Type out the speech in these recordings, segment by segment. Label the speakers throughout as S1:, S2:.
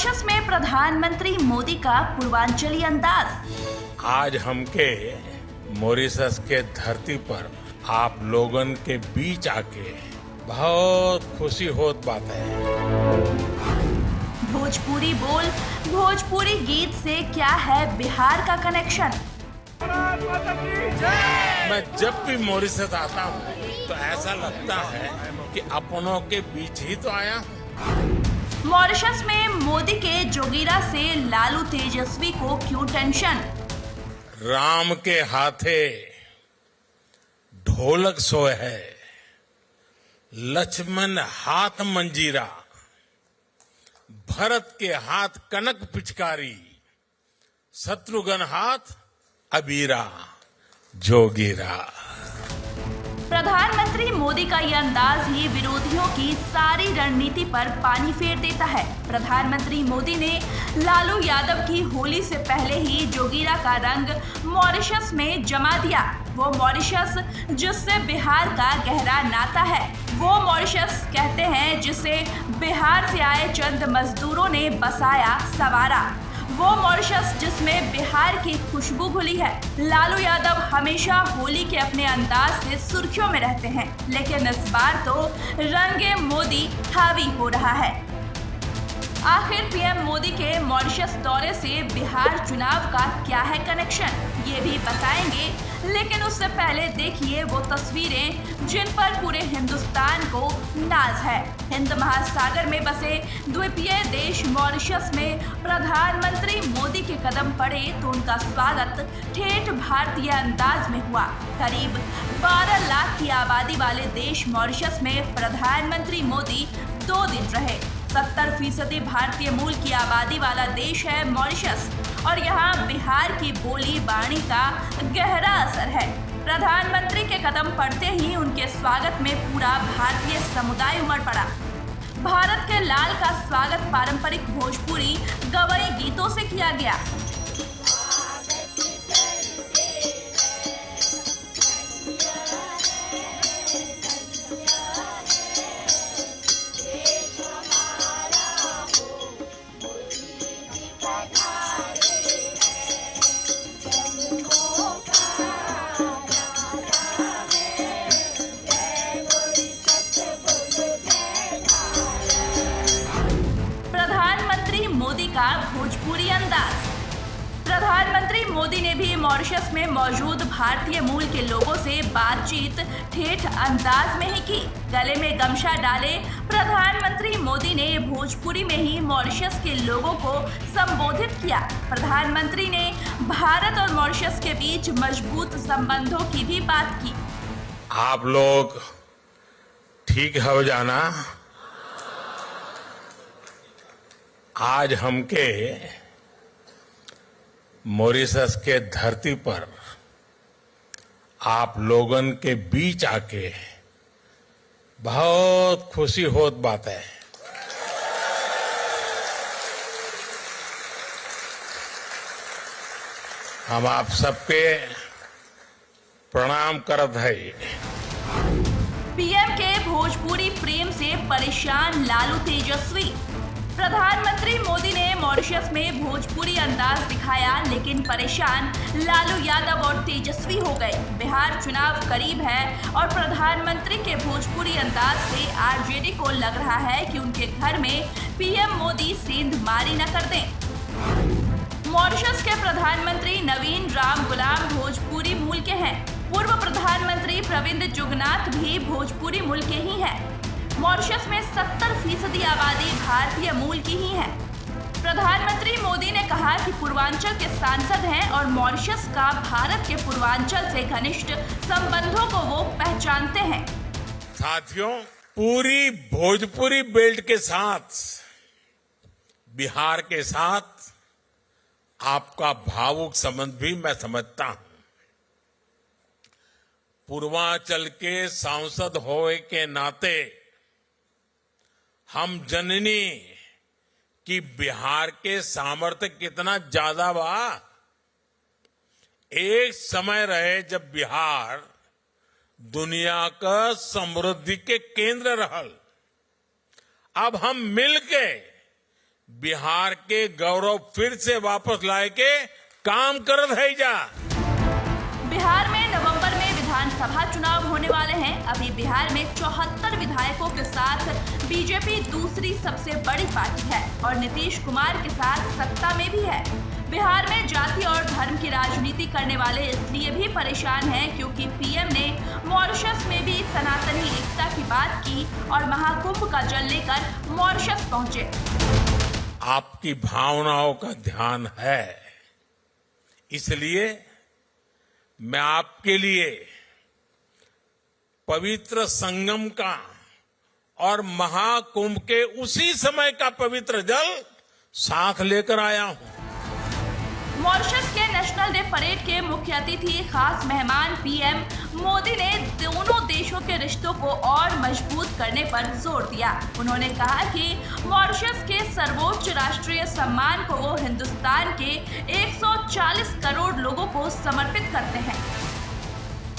S1: Mauritius में प्रधानमंत्री मोदी का पूर्वांचली अंदाज।
S2: आज हमके मॉरिशस के धरती पर आप लोगन के बीच आके बहुत खुशी होत बात है।
S1: भोजपुरी बोल, भोजपुरी गीत से क्या है बिहार का कनेक्शन।
S2: मैं जब भी मॉरिशस आता हूँ तो ऐसा लगता है कि अपनों के बीच ही तो आया हूँ।
S1: मॉरिशस में मोदी के जोगीरा से लालू तेजस्वी को क्यों टेंशन।
S2: राम के हाथे ढोलक सोए है, लक्ष्मण हाथ मंजीरा, भरत के हाथ कनक पिचकारी, शत्रुघ्न हाथ अबीरा जोगीरा।
S1: प्रधानमंत्री मोदी का यह अंदाज ही विरोधियों की सारी रणनीति पर पानी फेर देता है। प्रधानमंत्री मोदी ने लालू यादव की होली से पहले ही जोगीरा का रंग मॉरिशस में जमा दिया। वो मॉरिशस जिससे बिहार का गहरा नाता है, वो मॉरिशस कहते हैं जिसे बिहार से आए चंद मजदूरों ने बसाया संवारा, वो मॉरिशस जिसमें बिहार की खुशबू घुली है। लालू यादव हमेशा होली के अपने अंदाज से सुर्खियों में रहते हैं, लेकिन इस बार तो रंगे मोदी हावी हो रहा है। आखिर पीएम मोदी के मॉरिशस दौरे से बिहार चुनाव का क्या है कनेक्शन, ये भी बताएंगे। लेकिन उससे पहले देखिए वो तस्वीरें जिन पर पूरे हिंदुस्तान को नाज है। हिंद महासागर में बसे द्वीपीय देश मॉरिशस में प्रधानमंत्री मोदी के कदम पड़े तो उनका स्वागत ठेठ भारतीय अंदाज में हुआ। करीब 12 लाख की आबादी वाले देश मॉरिशस में प्रधानमंत्री मोदी 2 दिन रहे। 70% भारतीय मूल की आबादी वाला देश है मॉरिशस और यहाँ बिहार की बोली बाणी का गहरा असर है। प्रधानमंत्री के कदम पड़ते ही उनके स्वागत में पूरा भारतीय समुदाय उमड़ पड़ा। भारत के लाल का स्वागत पारंपरिक भोजपुरी गवई गीतों से किया गया। मोदी का भोजपुरी अंदाज। प्रधानमंत्री मोदी ने भी मॉरिशस में मौजूद भारतीय मूल के लोगों से बातचीत ठेठ अंदाज में ही की। गले में गमछा डाले प्रधानमंत्री मोदी ने भोजपुरी में ही मॉरिशस के लोगों को संबोधित किया। प्रधानमंत्री ने भारत और मॉरिशस के बीच मजबूत संबंधों की भी बात की।
S2: आप लोग ठीक हो जाना। आज हमके मॉरिशस के धरती पर आप लोगन के बीच आके बहुत खुशी होत बात है। हम आप सबके प्रणाम करत है।
S1: पीएम के भोजपुरी प्रेम से परेशान लालू तेजस्वी। प्रधानमंत्री मोदी ने मॉरिशस में भोजपुरी अंदाज दिखाया, लेकिन परेशान लालू यादव और तेजस्वी हो गए। बिहार चुनाव करीब है और प्रधानमंत्री के भोजपुरी अंदाज से आरजेडी को लग रहा है कि उनके घर में पीएम मोदी सेंधमारी न कर दें। मॉरिशस के प्रधानमंत्री नवीन राम गुलाम भोजपुरी मूल के हैं। पूर्व प्रधानमंत्री प्रविंद जुगनाथ भी भोजपुरी मूल के ही हैं। मॉरिशस में 70% आबादी भारतीय मूल की ही है। प्रधानमंत्री मोदी ने कहा कि पूर्वांचल के सांसद हैं और मॉरिशस का भारत के पूर्वांचल से घनिष्ठ संबंधों को वो पहचानते हैं।
S2: साथियों, पूरी भोजपुरी बेल्ट के साथ बिहार के साथ आपका भावुक संबंध भी मैं समझता हूं। पूर्वांचल के सांसद होने के नाते हम जननी कि बिहार के सामर्थ्य कितना ज्यादा बा। एक समय रहे जब बिहार दुनिया का समृद्धि के केंद्र रहल। अब हम मिलके बिहार के गौरव फिर से वापस लाए के काम करत है जा।
S1: बिहार में नवंबर में विधानसभा चुनाव होने वाले हैं। अभी बिहार में 74 विधायकों के साथ बीजेपी दूसरी सबसे बड़ी पार्टी है और नीतीश कुमार के साथ सत्ता में भी है। बिहार में जाति और धर्म की राजनीति करने वाले इसलिए भी परेशान हैं क्योंकि पीएम ने मॉरिशस में भी सनातनी एकता की बात की और महाकुंभ का जल लेकर मॉरिशस पहुंचे।
S2: आपकी भावनाओं का ध्यान है, इसलिए मैं आपके लिए पवित्र संगम का और महाकुंभ के उसी समय का पवित्र जल साथ लेकर आया हूं।
S1: मॉरिशस के नेशनल डे परेड के मुख्य अतिथि खास मेहमान पीएम मोदी ने दोनों देशों के रिश्तों को और मजबूत करने पर जोर दिया। उन्होंने कहा कि मॉरिशस के सर्वोच्च राष्ट्रीय सम्मान को वो हिंदुस्तान के 140 करोड़ लोगों को समर्पित करते हैं।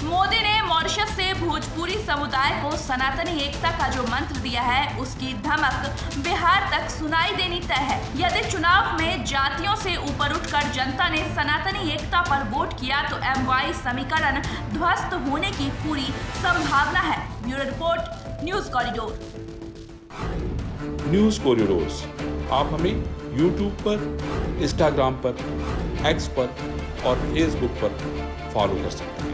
S1: मोदी ने मॉरिशस से भोजपुरी समुदाय को सनातनी एकता का जो मंत्र दिया है उसकी धमक बिहार तक सुनाई देनी तय है। यदि चुनाव में जातियों से ऊपर उठकर जनता ने सनातनी एकता पर वोट किया तो MY समीकरण ध्वस्त होने की पूरी संभावना है। Bureau report, news corridor.
S3: News corridors आप हमें YouTube पर, Instagram पर, X पर और Facebook पर फॉलो कर सकते हैं।